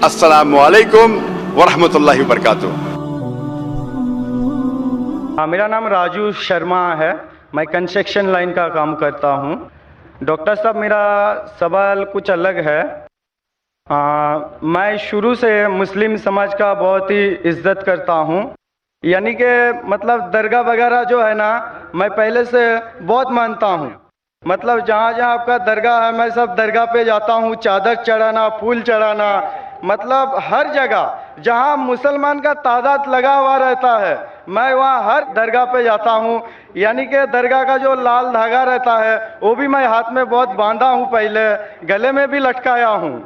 السلام علیکم ورحمۃ اللہ وبرکاتہ۔ میرا نام راجو شرما ہے، میں کنسٹرکشن لائن کا کام کرتا ہوں۔ ڈاکٹر صاحب، میرا سوال کچھ الگ ہے۔ میں شروع سے مسلم سماج کا بہت ہی عزت کرتا ہوں، یعنی کہ مطلب درگاہ وغیرہ جو ہے نا، میں پہلے سے بہت مانتا ہوں۔ مطلب جہاں جہاں آپ کا درگاہ ہے، میں سب درگاہ پہ جاتا ہوں، چادر چڑھانا، پھول چڑھانا، مطلب ہر جگہ جہاں مسلمان کا تعداد لگا ہوا رہتا ہے میں وہاں ہر درگاہ پہ جاتا ہوں۔ یعنی کہ درگاہ کا جو لال دھاگا رہتا ہے وہ بھی میں ہاتھ میں بہت باندھا ہوں، پہلے گلے میں بھی لٹکایا ہوں۔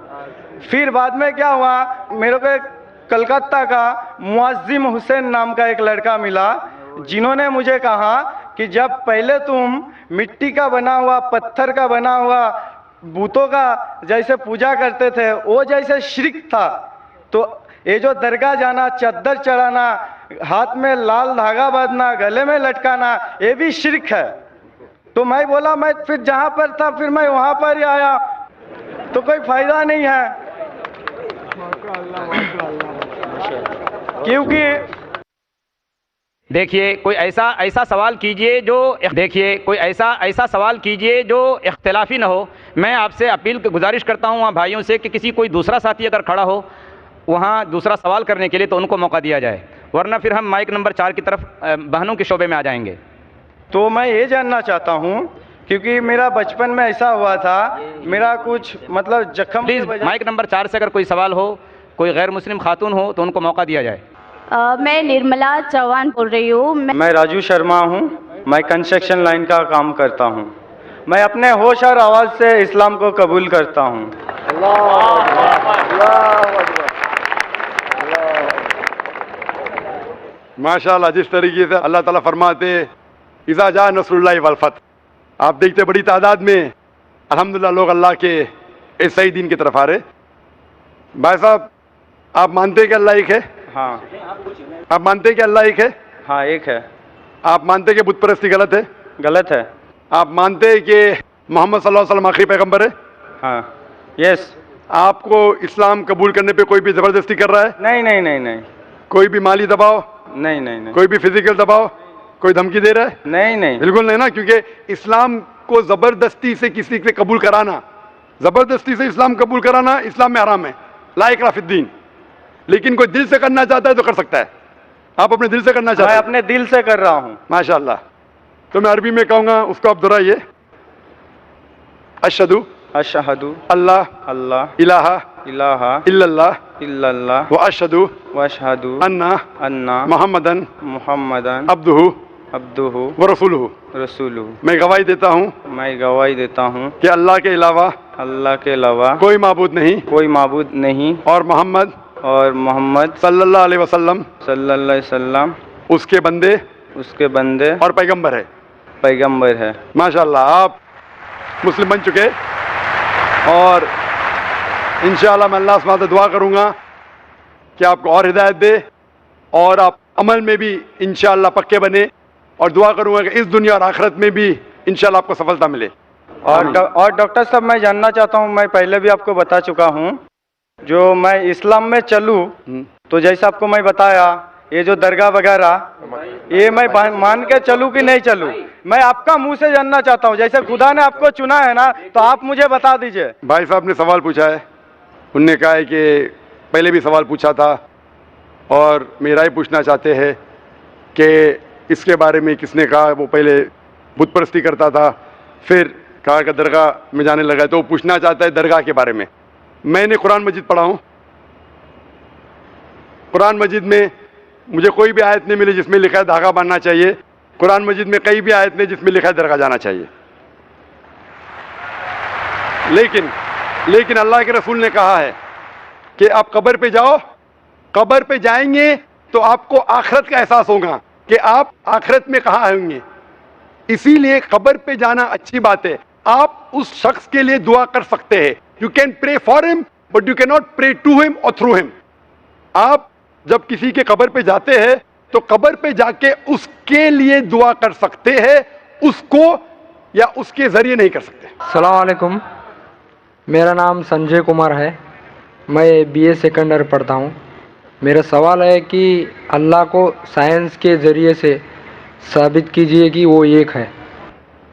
پھر بعد میں کیا ہوا، میرے کو ایک کلکتہ کا معظم حسین نام کا ایک لڑکا ملا، جنہوں نے مجھے کہا کہ جب پہلے تم مٹی کا بنا ہوا، پتھر کا بنا ہوا بتوں کا جیسے پوجا کرتے تھے، وہ جیسے شرک تھا، تو یہ جو درگاہ جانا، چادر چڑھانا، ہاتھ میں لال دھاگا باندھنا، گلے میں لٹکانا، یہ بھی شرک ہے۔ تو میں بولا، میں پھر جہاں پر تھا پھر میں وہاں پر ہی آیا، تو کوئی فائدہ نہیں ہے، کیونکہ دیکھیے کوئی ایسا سوال کیجئے جو اختلافی نہ ہو۔ میں آپ سے گزارش کرتا ہوں وہاں بھائیوں سے کہ کوئی دوسرا ساتھی اگر کھڑا ہو وہاں دوسرا سوال کرنے کے لیے تو ان کو موقع دیا جائے، ورنہ پھر ہم مائک نمبر 4 کی طرف بہنوں کے شعبے میں آ جائیں گے۔ تو میں یہ جاننا چاہتا ہوں، کیونکہ میرا بچپن میں ایسا ہوا تھا، میرا کچھ مطلب زخم، پلیز مائک نمبر 4 سے اگر کوئی سوال ہو، کوئی غیر مسلم خاتون ہو تو ان کو موقع دیا جائے۔ میں نرملا چوہان بول رہی ہوں۔ میں راجو شرما ہوں، میں کنسٹرکشن لائن کا کام کرتا ہوں۔ میں اپنے ہوش اور آواز سے اسلام کو قبول کرتا ہوں۔ ماشاءاللہ، جس طریقے سے اللہ تعالیٰ فرماتے اذا جاء نصر اللہ والفتح، آپ دیکھتے بڑی تعداد میں الحمدللہ لوگ اللہ کے اس صحیح دین کی طرف آ رہے۔ بھائی صاحب، آپ مانتے ہیں کہ اللہ ایک ہے؟ ہاں آپ مانتے ہیں کہ اللہ ایک ہے؟ ہاں، ایک ہے۔ آپ مانتے ہیں کہ بت پرستی غلط ہے؟ غلط ہے۔ آپ مانتے ہیں کہ محمد صلی اللہ علیہ وسلم آخری پیغمبر ہے؟ ہاں، یس۔ آپ کو اسلام قبول کرنے پہ کوئی بھی زبردستی کر رہا ہے؟ نہیں نہیں نہیں نہیں کوئی بھی مالی دباؤ، نہیں نہیں نہیں کوئی بھی فزیکل دباؤ، کوئی دھمکی دے رہا ہے؟ نہیں نہیں بالکل نہیں نا، کیونکہ اسلام کو زبردستی سے کسی سے قبول کرانا، زبردستی سے اسلام قبول کرانا اسلام میں حرام ہے، لا اکراہ فی الدین۔ لیکن کوئی دل سے کرنا چاہتا ہے تو کر سکتا ہے۔ آپ اپنے دل سے کرنا چاہتے میں ہیں؟ اپنے دل سے کر رہا ہوں۔ ماشاءاللہ۔ تو میں عربی میں کہوں گا، اس کو آپ دہرائیے۔ اشہدو اشہدو اللہ اللہ الہ الہ الا اللہ الا اللہ واشہدو واشہدو ان ان محمدن محمدن عبدہ عبدہ ورسولہ۔ رسولہ۔ میں گواہی دیتا ہوں میں گواہی دیتا ہوں کہ اللہ کے علاوہ اللہ کے علاوہ کوئی معبود نہیں، کوئی معبود نہیں، اور محمد اور محمد صلی اللہ علیہ وسلم صلی اللہ علیہ وسلم اس کے بندے اس کے بندے اور پیغمبر ہے۔ پیغمبر ہے۔ ماشاءاللہ، آپ مسلم بن چکے، اور انشاءاللہ میں اللہ سے دعا کروں گا کہ آپ کو اور ہدایت دے، اور آپ عمل میں بھی انشاءاللہ پکے بنے، اور دعا کروں گا کہ اس دنیا اور آخرت میں بھی انشاءاللہ آپ کو سفلتا ملے۔ اور ڈاکٹر صاحب، میں جاننا چاہتا ہوں، میں پہلے بھی آپ کو بتا چکا ہوں، جو میں اسلام میں چلوں تو جیسا آپ کو میں بتایا، یہ جو درگاہ وغیرہ یہ میں مان کے چلوں کہ نہیں چلوں، میں آپ کا منہ سے جاننا چاہتا ہوں۔ جیسے خدا نے آپ کو چنا ہے نا، تو آپ مجھے بتا دیجئے۔ بھائی صاحب نے سوال پوچھا ہے، انہوں نے کہا ہے کہ پہلے بھی سوال پوچھا تھا، اور میرا ہی پوچھنا چاہتے ہیں کہ اس کے بارے میں کس نے کہا وہ پہلے بت پرستی کرتا تھا، پھر کہا کہ درگاہ میں جانے لگا ہے، تو وہ پوچھنا چاہتا ہے درگاہ کے بارے میں۔ میں نے قرآن مجید پڑھا ہوں، قرآن مجید میں مجھے کوئی بھی آیت نہیں ملی جس میں لکھا ہے دھاگا باندھنا چاہیے۔ قرآن مجید میں کئی بھی آیت نہیں جس میں لکھا ہے درگاہ جانا چاہیے۔ لیکن اللہ کے رسول نے کہا ہے کہ آپ قبر پہ جاؤ، قبر پہ جائیں گے تو آپ کو آخرت کا احساس ہوگا کہ آپ آخرت میں کہاں آئیں گے۔ اسی لیے قبر پہ جانا اچھی بات ہے، آپ اس شخص کے لیے دعا کر سکتے ہیں۔ یو کین پرے فار ہم بٹ یو کی ناٹ پرے ٹو ہم اور تھرو ہم۔ آپ جب کسی کے قبر پہ جاتے ہیں تو قبر پہ جا کے اس کے لیے دعا کر سکتے ہیں، اس کو یا اس کے ذریعے نہیں کر سکتے۔ السلام علیکم، میرا نام سنجے کمار ہے، میں بی اے سیکنڈ ایئر پڑھتا ہوں. میرا سوال ہے کہ اللہ کو سائنس کے ذریعے سے ثابت کیجیے کہ وہ ایک ہے.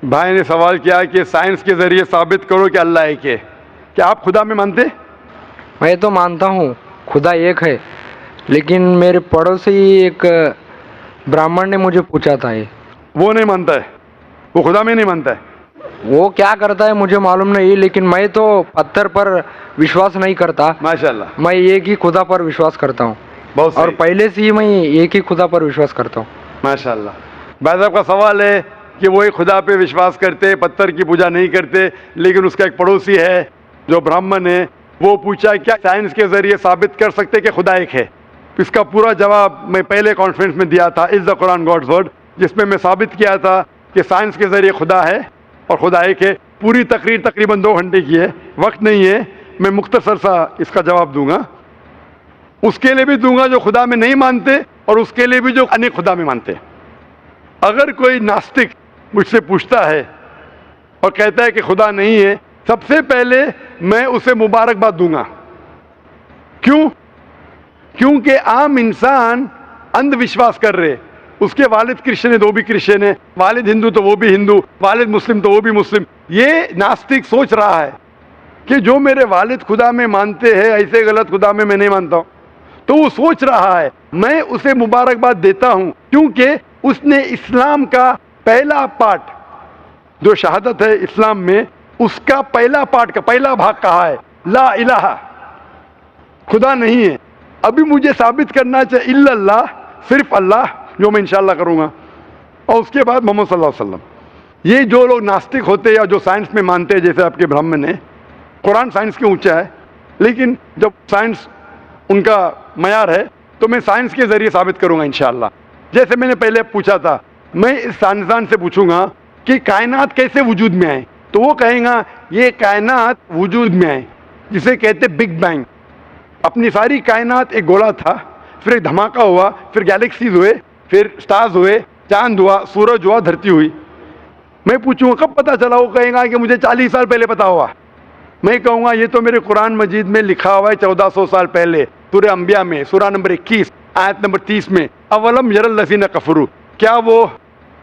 بھائی نے سوال کیا کہ سائنس کے ذریعے ثابت کرو کہ اللہ ایک ہے. کیا آپ خدا میں مانتے؟ میں تو مانتا ہوں خدا ایک ہے، لیکن میرے پڑوسی ایک براہمن نے مجھے پوچھا تھا وہ نہیں مانتا ہے، وہ خدا میں نہیں مانتا ہے. وہ کیا کرتا ہے مجھے معلوم نہیں، لیکن میں تو پتھر پر وشواس نہیں کرتا. ماشاءاللہ، میں ایک ہی خدا پر وشواس کرتا ہوں، بہت اور صحیح. پہلے سے ہی میں ایک ہی خدا پر وشواس کرتا ہوں. ماشاءاللہ. بھائی صاحب کا سوال ہے کہ وہ ایک خدا پہ وشواس کرتے، پتھر کی پوجا نہیں کرتے، لیکن اس کا ایک پڑوسی ہے جو برہمن ہے، وہ پوچھا کیا سائنس کے ذریعے ثابت کر سکتے کہ خدا ایک ہے. اس کا پورا جواب میں پہلے کانفرنس میں دیا تھا، از دا قرآن گاڈز ورڈ، جس میں ثابت کیا تھا کہ سائنس کے ذریعے خدا ہے اور خدا ایک ہے. پوری تقریر تقریباً 2 گھنٹے کی ہے، وقت نہیں ہے، میں مختصر سا اس کا جواب دوں گا. اس کے لیے بھی دوں گا جو خدا میں نہیں مانتے، اور اس کے لیے بھی جو انیک خدا میں مانتے. اگر کوئی ناستک مجھ سے پوچھتا ہے اور کہتا ہے کہ خدا نہیں ہے، سب سے پہلے میں اسے مبارکباد دوں گا. کیوں؟ کیونکہ عام انسان اندھ وشواس کر رہے. اس کے والد کرسچن ہے تو وہ بھی کرسچن ہے، والد ہندو تو وہ بھی ہندو، والد مسلم تو وہ بھی مسلم. یہ ناستک سوچ رہا ہے کہ جو میرے والد خدا میں مانتے ہیں ایسے غلط خدا میں نہیں مانتا ہوں. تو وہ سوچ رہا ہے. میں اسے مبارکباد دیتا ہوں کیونکہ اس نے اسلام کا پہلا پارٹ جو شہادت ہے اسلام میں، اس کا پہلا پارٹ کا پہلا بھاگ کہا ہے لا الہ، خدا نہیں ہے. ابھی مجھے ثابت کرنا چاہیے الا اللہ، صرف اللہ، جو میں انشاءاللہ کروں گا، اور اس کے بعد محمد صلی اللہ علیہ وسلم. یہ جو لوگ ناستک ہوتے یا جو سائنس میں مانتے ہیں، جیسے آپ کے برہمن ہیں، قرآن سائنس کے اونچا ہے، لیکن جب سائنس ان کا معیار ہے تو میں سائنس کے ذریعے ثابت کروں گا انشاءاللہ. جیسے میں نے پہلے پوچھا تھا، میں اس سائنسدان سے پوچھوں گا کہ کائنات کیسے وجود میں آئے، تو وہ کہیں گا یہ کائنات وجود میں آئے جسے کہتے بگ بینگ. اپنی ساری کائنات ایک گولا تھا، پھر ایک دھماکہ ہوا، پھر گیلیکسیز ہوئے، پھر سٹارز ہوئے، چاند ہوا، سورج ہوا، دھرتی ہوئی. میں پوچھوں گا کب پتہ چلا، وہ کہیں گا کہ مجھے 40 سال پہلے پتا ہوا. میں کہوں گا یہ تو میرے قرآن مجید میں لکھا ہوا ہے 1400 سال پہلے، سورہ انبیاء میں، سورہ نمبر 21 آیت نمبر 30 میں، اولم یر الذین کفروا، کیا وہ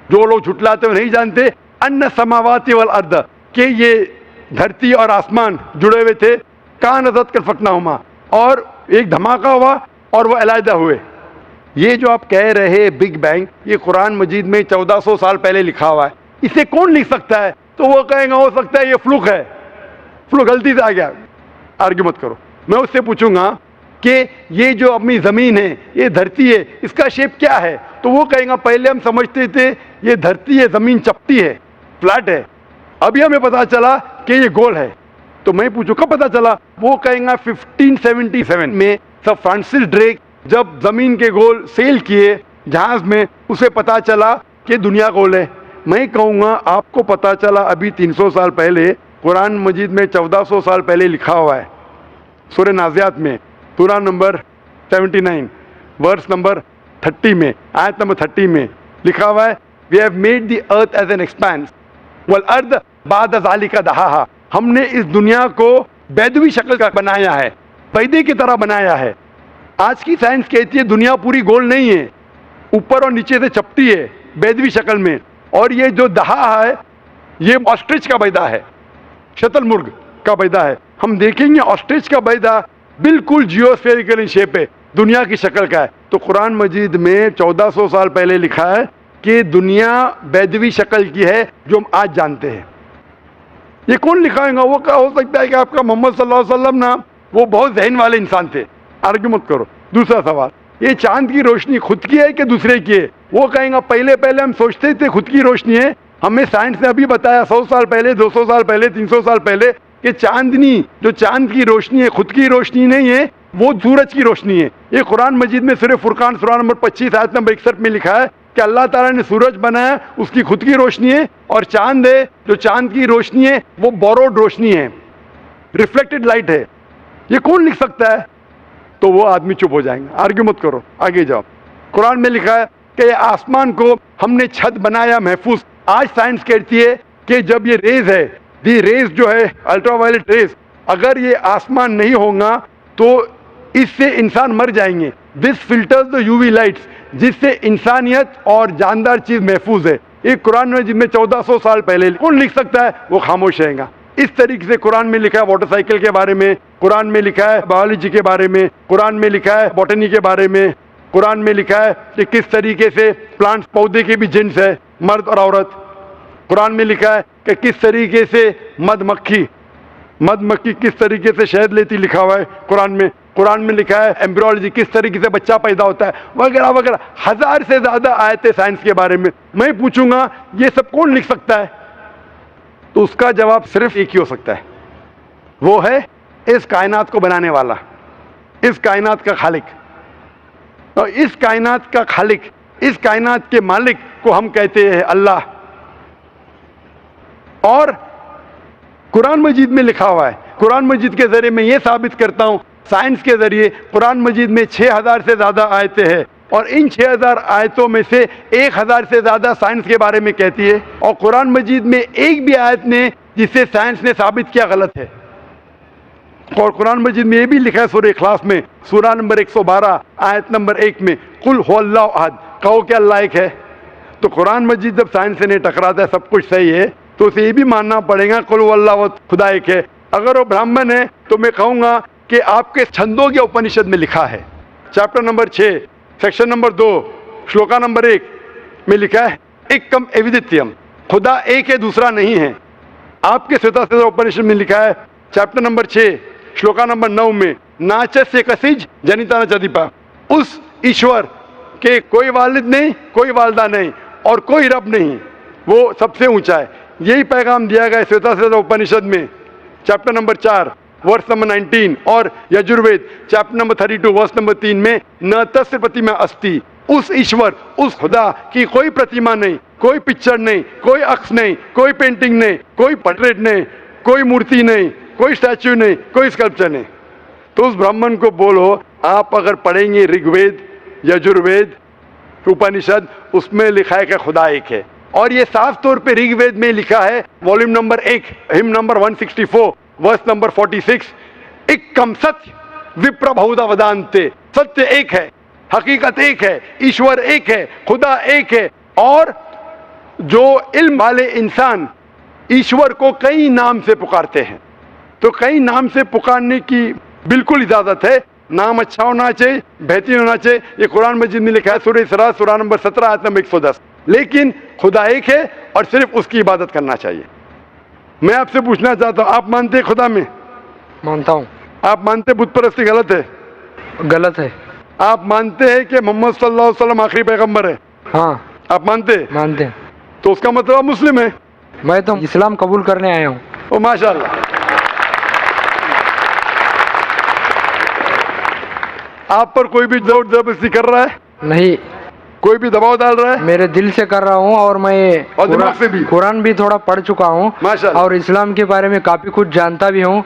جو لوگ جھٹلاتے ہیں نہیں جانتے ان السماوات والارض، کہ یہ دھرتی اور آسمان جڑے ہوئے تھے، کانت کالفکناہما، اور ایک دھماکہ ہوا اور وہ علیحدہ ہوئے. یہ جو آپ کہہ رہے بگ بینگ، یہ قرآن مجید میں 1400 سال پہلے لکھا ہوا ہے. اسے کون لکھ سکتا ہے؟ تو وہ کہیں گا ہو سکتا ہے یہ فلوک ہے، فلوک غلطی سے آ گیا. آرگیو مت کرو. میں اس سے پوچھوں گا کہ یہ جو اپنی زمین ہے، یہ دھرتی ہے، اس کا شیپ کیا ہے؟ تو وہ کہیں گا پہلے ہم سمجھتے تھے یہ دھرتی ہے، زمین چپٹی ہے، فلیٹ ہے، ابھی ہمیں پتا چلا کہ یہ گول ہے. تو میں پوچھوں کب پتا چلا؟ وہ کہیں گا 1577 میں سر فرانسس ڈریک جب زمین کے گول سیل کیے جہاز میں، اسے پتا چلا کہ دنیا گول ہے. میں کہوں گا آپ کو پتا چلا ابھی 300 سال پہلے، قرآن مجید میں 1400 سال پہلے لکھا ہوا ہے. سورہ نازعات میں، سورہ نمبر 79 ورس نمبر 30 میں، آیت نمبر 30 میں لکھا ہوا ہے we have made the earth as an expanse والارض بعد ذالک دہاہا، ہم نے اس دنیا کو بیدوی شکل کا بنایا ہے، پیدے کی طرح بنایا ہے. آج کی سائنس کہتی ہے دنیا پوری گول نہیں ہے، اوپر اور نیچے سے چپٹی ہے بیدوی شکل میں، اور یہ جو دہا ہے یہ آسٹرچ کا بیدا ہے، شتل مرغ کا بیدا ہے. ہم دیکھیں گے آسٹرچ کا بیدا بالکل جیو اسفیریکل ان شیپ ہے، دنیا کی شکل کا ہے. تو قرآن مجید میں 1400 سال پہلے لکھا ہے کہ دنیا بیدوی شکل کی ہے جو ہم آج جانتے ہیں. یہ کون لکھائے گا؟ وہ ہو سکتا ہے کہ آپ کا محمد صلی اللہ علیہ وسلم نا وہ بہت ذہن والے انسان تھے. آرگیو مت کرو. دوسرا سوال، یہ چاند کی روشنی خود کی ہے کہ دوسرے کی ہے؟ وہ کہیں گا پہلے ہم سوچتے تھے خود کی روشنی ہے، ہمیں سائنس نے ابھی بتایا 100 سال پہلے، 200 سال پہلے، 300 سال پہلے کہ چاندنی جو چاند کی روشنی ہے خود کی روشنی نہیں ہے، وہ سورج کی روشنی ہے. یہ قرآن مجید میں سورہ فرقان سورہ نمبر 25 آیت نمبر 61 میں لکھا ہے کہ اللہ تعالیٰ نے سورج بنایا، اس کی خود کی روشنی ہے، اور چاند ہے جو چاند کی روشنی ہے وہ بوروڈ روشنی ہے، ریفلیکٹڈ لائٹ ہے. یہ کون لکھ سکتا ہے؟ تو وہ آدمی چپ ہو جائیں گے. آرگیو مت کرو، آگے جاؤ. قرآن میں لکھا ہے کہ آسمان کو ہم نے چھت بنایا محفوظ. آج سائنس کہتی ہے کہ جب یہ ریز ہے، دی ریز جو ہے الٹرا وائلٹ ریز، اگر یہ آسمان نہیں ہوگا تو اس سے انسان مر جائیں گے. دس فلٹرز دا UV لائٹس, جس سے انسانیت اور جاندار چیز محفوظ ہے. ایک قرآن میں جس میں 1400 سال پہلے کون لکھ سکتا ہے, وہ خاموش رہے گا. اس طریقے سے قرآن میں لکھا ہے واٹر سائیکل کے بارے میں, قرآن میں لکھا ہے بایولوجی کے بارے میں, قرآن میں لکھا ہے بوٹنی کے بارے میں, قرآن میں لکھا ہے کہ کس طریقے سے پلانٹس پودے کے بھی جنس ہے, مرد اور عورت. قرآن میں لکھا ہے کہ کس طریقے سے مد مکھی کس طریقے سے شہد لیتی, لکھا ہوا ہے قرآن میں. قرآن میں لکھا ہے ایمبریولوجی, کس طریقے سے بچہ پیدا ہوتا ہے, وغیرہ وغیرہ. 1000 سے زیادہ آیتیں سائنس کے بارے میں. میں پوچھوں گا یہ سب کون لکھ سکتا ہے, تو اس کا جواب صرف ایک ہی ہو سکتا ہے, وہ ہے اس کائنات کو بنانے والا, اس کائنات کا خالق. اور اس کائنات کا خالق, اس کائنات کے مالک کو ہم کہتے ہیں اللہ. اور قرآن مجید میں لکھا ہوا ہے, قرآن مجید کے ذریعے میں یہ ثابت کرتا ہوں, سائنس کے ذریعے قرآن مجید میں 6000 سے زیادہ آیتیں ہیں, اور ان 6000 آیتوں میں سے 1000 سے زیادہ سائنس کے بارے میں کہتی ہے. اور قرآن مجید میں ایک بھی آیت نے جسے سائنس نے ثابت کیا غلط ہے. اور قرآن مجید میں یہ بھی لکھا ہے سورہ اخلاص میں, سورہ نمبر 112 آیت نمبر 1 میں, قل هو اللہ احد, کہو کہ اللہ ایک ہے. تو قرآن مجید جب سائنس سے نہیں ٹکراتا ہے, سب کچھ صحیح ہے, تو اسے یہ بھی ماننا پڑے گا قل هو اللہ احد, خدا ایک ہے. اگر وہ برہمن ہے تو میں کہوں گا کہ آپ کے چھندوگیہ اپنشد میں لکھا ہے, chapter number 6 section number 2 shloka number 1 میں لکھا ہے ایکم ایودتیم, خدا ایک ہے دوسرا نہیں ہے. آپ کے سوتا اپنشد میں لکھا ہے چیپٹر نمبر 6 شلوکا نمبر 9 میں, ناچس کسج جنیتا نچدیپا, اس ایشور کے کوئی والد نہیں, کوئی والدہ نہیں, اور کوئی رب نہیں, وہ سب سے اونچا ہے. یہی پیغام دیا گیا سوتا اپنشد میں چیپٹر نمبر 4 ورس نمبر 19, اور Yajurveda chapter number 32 verse number 3 میں, نہ تس پرتیما استی, اس ایشور, اس خدا کی کوئی پرتیما نہیں, کوئی پکچر نہیں, کوئی عکس نہیں, کوئی پینٹنگ نہیں, کوئی پورٹریٹ نہیں, کوئی مورتی نہیں, کوئی اسٹیچو نہیں, کوئی اسکلپچر نہیں. تو اس برہمن کو بولو, آپ اگر پڑھیں گے رگ وید, یجروید, اپنشد, اس میں لکھا ہے کہ خدا ایک ہے. اور یہ صاف طور پہ رگ وید میں لکھا ہے والیوم نمبر 1 ہم نمبر 164 ورس نمبر 46, ایکم ستیہ وپر بہودا ودانتے, ستیہ ایک ہے, حقیقت ایک ہے, ایشور ایک ہے, خدا ایک ہے. اور جو علم والے انسان ایشور کو کئی نام سے پکارتے ہیں, تو کئی نام سے پکارنے کی بالکل اجازت ہے, نام اچھا ہونا چاہیے, بہترین ہونا چاہیے. یہ قرآن مجید میں لکھا ہے سورہ اسراء سورہ نمبر 17 آیت نمبر 110. لیکن خدا ایک ہے اور صرف اس کی عبادت کرنا چاہیے. میں آپ سے پوچھنا چاہتا ہوں, آپ مانتے ہیں خدا میں؟ مانتا ہوں. آپ مانتے بت پرستی غلط ہے؟ غلط ہے. آپ مانتے ہیں کہ محمد صلی اللہ علیہ وسلم آخری پیغمبر ہے؟ ہاں آپ مانتے ہیں؟ مانتے ہیں. تو اس کا مطلب آپ مسلم ہیں. میں تو اسلام قبول کرنے آیا ہوں. او ماشاء اللہ. آپ پر کوئی بھی زور زبردستی کر رہا ہے؟ نہیں, کوئی بھی دباؤ ڈال رہا ہے؟ میرے دل سے کر رہا ہوں, اور میں اور دماغ سے بھی؟ قرآن بھی تھوڑا پڑھ چکا ہوں, ماشاءاللہ. اور اسلام کے بارے میں کافی کچھ جانتا بھی ہوں,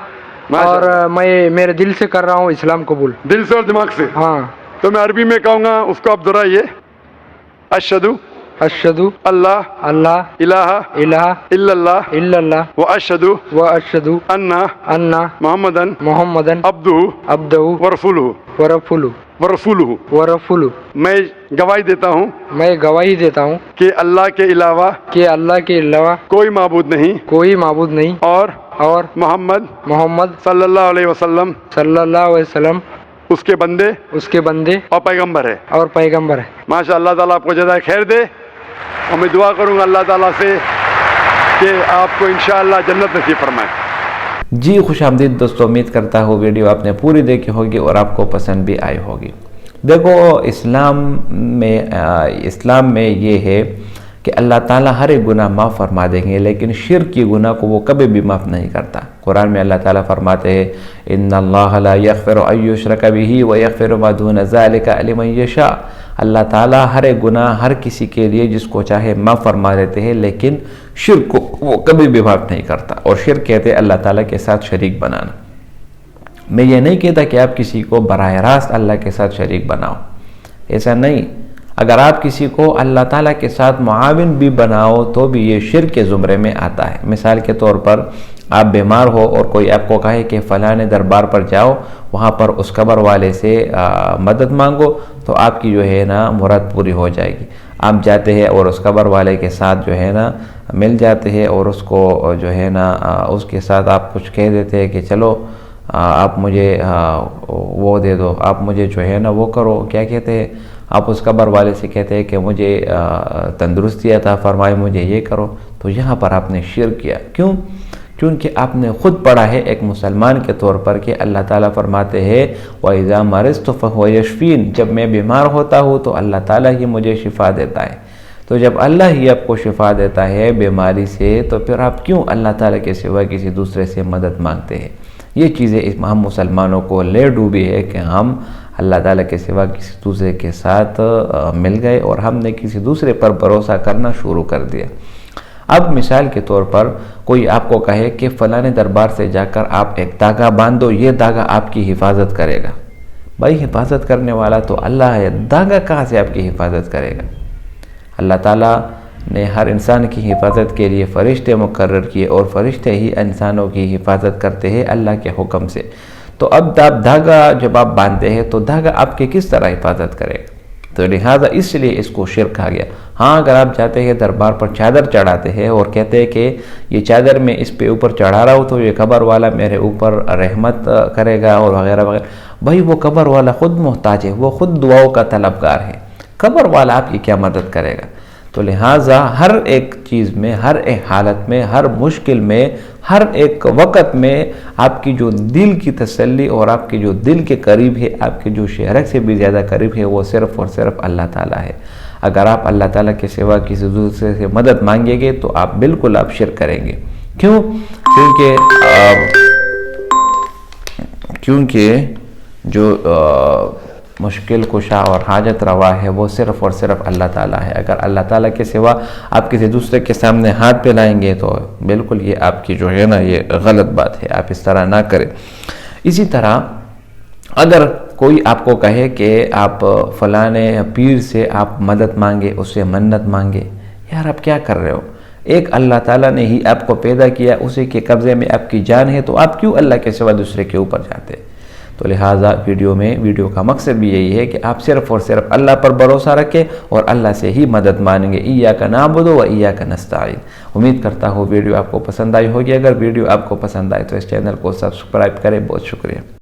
اور میں میرے دل سے کر رہا ہوں اسلام قبول. دل سے اور دماغ سے؟ ہاں. تو میں عربی میں کہوں گا, اس کو آپ دہرائیے. اشہدو اشہدو اللہ اللہ الہ الہ الا اللہ الا اللہ و اشہدو و اشہدو ان ان محمدن محمدن عبدہ عبدہ ورسولہ ورسولہ. میں گواہی دیتا ہوں میں گواہی دیتا ہوں کہ اللہ کے علاوہ کہ اللہ کے علاوہ کوئی معبود نہیں, کوئی معبود نہیں, اور محمد صلی اللہ علیہ وسلم صلی اللہ علیہ وسلم اس کے بندے اور پیغمبر ہے. ماشاء اللہ تعالیٰ آپ کو جزائے خیر دے, اور میں دعا کروں گا اللہ تعالیٰ سے کہ آپ کو انشاءاللہ جنت نصیب فرمائے. جی خوش آمدید دوستو, امید کرتا ہوں ویڈیو آپ نے پوری دیکھی ہوگی اور آپ کو پسند بھی آئی ہوگی. دیکھو اسلام میں یہ ہے کہ اللہ تعالیٰ ہر ایک گناہ معاف فرما دیں گے, لیکن شرک کی گناہ کو وہ کبھی بھی معاف نہیں کرتا. قرآن میں اللہ تعالیٰ فرماتے ہیں ان اللہ لا یغفر ان یشرک بہ ویغفر ما دون ذلک لمن یشاء. اللہ تعالیٰ ہر ایک گناہ ہر کسی کے لیے جس کو چاہے معاف فرما دیتے ہیں, لیکن شرک کو وہ کبھی بھی معاف نہیں کرتا. اور شرک کہتے ہیں اللہ تعالیٰ کے ساتھ شریک بنانا. میں یہ نہیں کہتا کہ آپ کسی کو براہ راست اللہ کے ساتھ شریک بناؤ, ایسا نہیں. اگر آپ کسی کو اللہ تعالیٰ کے ساتھ معاون بھی بناؤ تو بھی یہ شرک کے زمرے میں آتا ہے. مثال کے طور پر آپ بیمار ہو اور کوئی آپ کو کہے کہ فلاں دربار پر جاؤ، وہاں پر اس قبر والے سے مدد مانگو، تو آپ کی جو ہے نا مراد پوری ہو جائے گی۔ آپ جاتے ہیں اور اس قبر والے کے ساتھ جو ہے نا مل جاتے ہیں اور اس کو جو ہے نا اس کے ساتھ آپ کچھ کہہ دیتے ہیں کہ چلو آپ مجھے وہ دے دو، آپ مجھے جو ہے نا وہ کرو، کیا کہتے ہیں، آپ اس قبر والے سے کہتے ہیں کہ مجھے تندرستی عطا فرمائے، مجھے یہ کرو، تو یہاں پر آپ نے شرک کیا۔ کیوں؟ کیونکہ آپ نے خود پڑھا ہے ایک مسلمان کے طور پر کہ اللہ تعالیٰ فرماتے ہیں وَإِذَا مَرِضْتُ فَهُوَ يَشْفِينِ، جب میں بیمار ہوتا ہوں تو اللہ تعالیٰ ہی مجھے شفا دیتا ہے۔ تو جب اللہ ہی آپ کو شفا دیتا ہے بیماری سے، تو پھر آپ کیوں اللہ تعالیٰ کے سوا کسی دوسرے سے مدد مانگتے ہیں؟ یہ چیزیں ہم مسلمانوں کو لے ڈوبی ہے کہ ہم اللہ تعالیٰ کے سوا کسی دوسرے کے ساتھ مل گئے اور ہم نے کسی دوسرے پر بھروسہ کرنا شروع کر دیا۔ اب مثال کے طور پر کوئی آپ کو کہے کہ فلاں دربار سے جا کر آپ ایک دھاگا باندھو، یہ دھاگا آپ کی حفاظت کرے گا۔ بھائی حفاظت کرنے والا تو اللہ ہے، دھاگا کہاں سے آپ کی حفاظت کرے گا؟ اللہ تعالیٰ نے ہر انسان کی حفاظت کے لیے فرشتے مقرر کیے اور فرشتے ہی انسانوں کی حفاظت کرتے ہیں اللہ کے حکم سے۔ تو اب دھاگا جب آپ باندھتے ہیں تو دھاگا آپ کی کس طرح حفاظت کرے گا؟ تو لہٰذا اس لیے اس کو شرک کہا گیا۔ ہاں اگر آپ جاتے ہیں دربار پر چادر چڑھاتے ہیں اور کہتے ہیں کہ یہ چادر میں اس پہ اوپر چڑھا رہا ہوں تو یہ قبر والا میرے اوپر رحمت کرے گا اور وغیرہ وغیرہ، بھائی وہ قبر والا خود محتاج ہے، وہ خود دعاؤں کا طلبگار ہے، قبر والا آپ کی کیا مدد کرے گا؟ تو لہٰذا ہر ایک چیز میں، ہر ایک حالت میں، ہر مشکل میں، ہر ایک وقت میں آپ کی جو دل کی تسلی اور آپ کے جو دل کے قریب ہے، آپ کے جو شہرک سے بھی زیادہ قریب ہے، وہ صرف اور صرف اللہ تعالیٰ ہے۔ اگر آپ اللہ تعالیٰ کے سوا کسی دوسرے سے مدد مانگیں گے تو آپ بالکل آپ شرک کریں گے۔ کیوں؟ کیونکہ جو مشکل کشا اور حاجت روا ہے وہ صرف اور صرف اللہ تعالیٰ ہے۔ اگر اللہ تعالیٰ کے سوا آپ کسی دوسرے کے سامنے ہاتھ پھیلائیں گے تو بالکل یہ آپ کی جو ہے نا یہ غلط بات ہے، آپ اس طرح نہ کریں۔ اسی طرح اگر کوئی آپ کو کہے کہ آپ فلاں پیر سے آپ مدد مانگے، اس سے منت مانگے، یار آپ کیا کر رہے ہو؟ ایک اللہ تعالیٰ نے ہی آپ کو پیدا کیا، اسی کے قبضے میں آپ کی جان ہے، تو آپ کیوں اللہ کے سوا دوسرے کے اوپر جاتے؟ تو لہٰذا ویڈیو کا مقصد بھی یہی ہے کہ آپ صرف اور صرف اللہ پر بھروسہ رکھیں اور اللہ سے ہی مدد مانگیں۔ ایاک نعبد و ایاک نستعین۔ امید کرتا ہوں ویڈیو آپ کو پسند آئی ہوگی۔ اگر ویڈیو آپ کو پسند آئے تو اس چینل کو سبسکرائب کریں۔ بہت شکریہ۔